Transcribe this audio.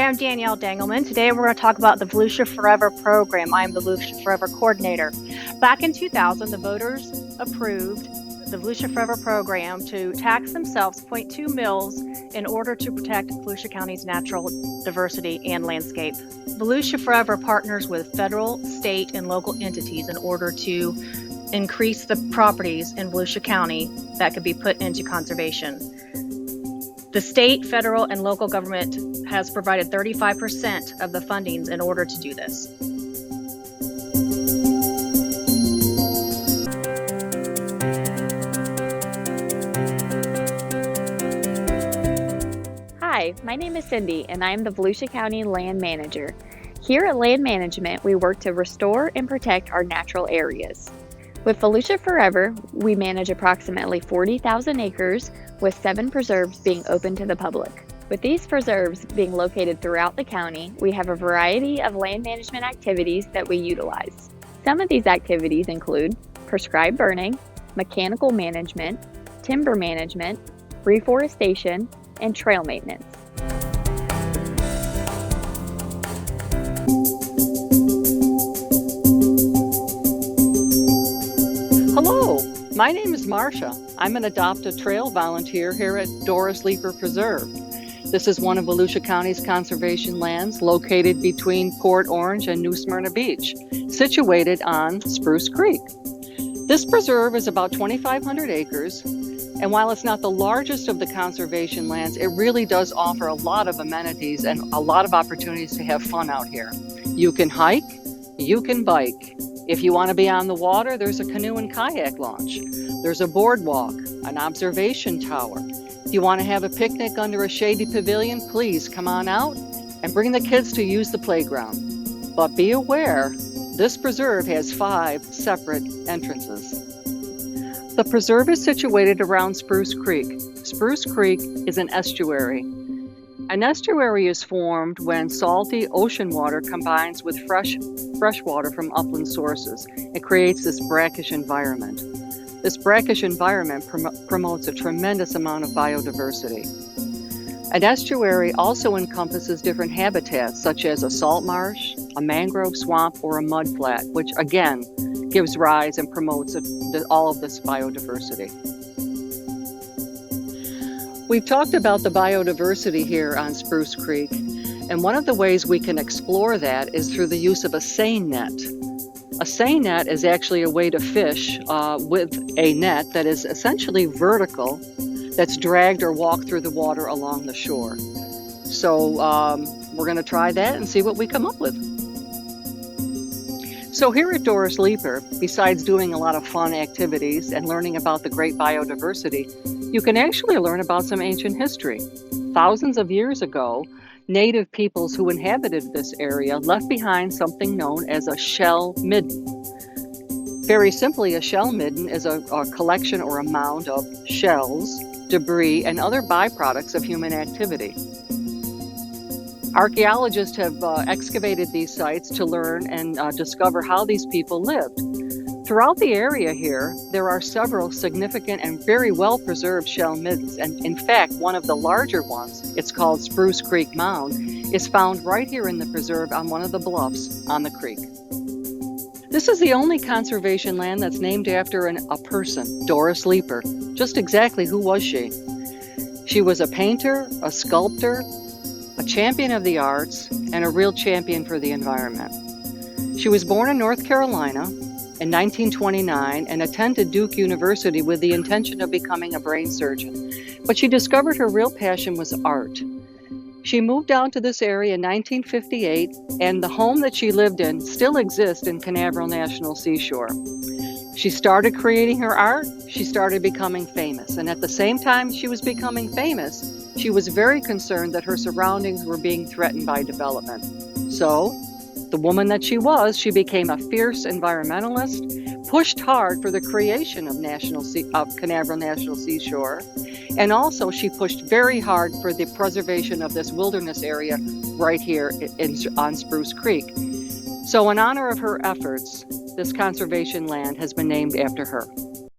I'm Danielle Dangelman. Today we're going to talk about the Volusia Forever program. I am the Volusia Forever coordinator. Back in 2000, the voters approved the Volusia Forever program to tax themselves 0.2 mils in order to protect Volusia County's natural diversity and landscape. Volusia Forever partners with federal, state, and local entities in order to increase the properties in Volusia County that could be put into conservation. The state, federal, and local government has provided 35% of the fundings in order to do this. Hi, my name is Cindy, and I'm the Volusia County Land Manager. Here at Land Management, we work to restore and protect our natural areas. With Volusia Forever, we manage approximately 40,000 acres, with 7 preserves being open to the public. With these preserves being located throughout the county, we have a variety of land management activities that we utilize. Some of these activities include prescribed burning, mechanical management, timber management, reforestation, and trail maintenance. Hello, my name is Marcia. I'm an adopted trail volunteer here at Doris Leeper Preserve. This is one of Volusia County's conservation lands located between Port Orange and New Smyrna Beach, situated on Spruce Creek. This preserve is about 2,500 acres, and while it's not the largest of the conservation lands, it really does offer a lot of amenities and a lot of opportunities to have fun out here. You can hike, you can bike. If you want to be on the water, there's a canoe and kayak launch. There's a boardwalk, an observation tower. If you want to have a picnic under a shady pavilion, please come on out and bring the kids to use the playground. But be aware, this preserve has 5 separate entrances. The preserve is situated around Spruce Creek. Spruce Creek is an estuary. An estuary is formed when salty ocean water combines with fresh water from upland sources. It creates this brackish environment. This brackish environment promotes a tremendous amount of biodiversity. An estuary also encompasses different habitats, such as a salt marsh, a mangrove swamp, or a mud flat, which again gives rise and promotes all of this biodiversity. We've talked about the biodiversity here on Spruce Creek, and one of the ways we can explore that is through the use of a seine net. A seine net is actually a way to fish with a net that is essentially vertical, that's dragged or walked through the water along the shore. So we're going to try that and see what we come up with. So here at Doris Leeper, besides doing a lot of fun activities and learning about the great biodiversity, you can actually learn about some ancient history. Thousands of years ago, native peoples who inhabited this area left behind something known as a shell midden. Very simply, a shell midden is a collection or a mound of shells, debris, and other byproducts of human activity. Archaeologists have excavated these sites to learn and discover how these people lived. Throughout the area here, there are several significant and very well-preserved shell middens, and in fact, one of the larger ones, it's called Spruce Creek Mound, is found right here in the preserve on one of the bluffs on the creek. This is the only conservation land that's named after a person, Doris Leeper. Just exactly who was she? She was a painter, a sculptor, a champion of the arts, and a real champion for the environment. She was born in North Carolina in 1929 and attended Duke University with the intention of becoming a brain surgeon. But she discovered her real passion was art. She moved down to this area in 1958, and the home that she lived in still exists in Canaveral National Seashore. She started creating her art, she started becoming famous, and at the same time she was becoming famous, she was very concerned that her surroundings were being threatened by development. So, the woman that she was, she became a fierce environmentalist, pushed hard for the creation of Canaveral National Seashore, and also she pushed very hard for the preservation of this wilderness area right here on Spruce Creek. So in honor of her efforts, this conservation land has been named after her.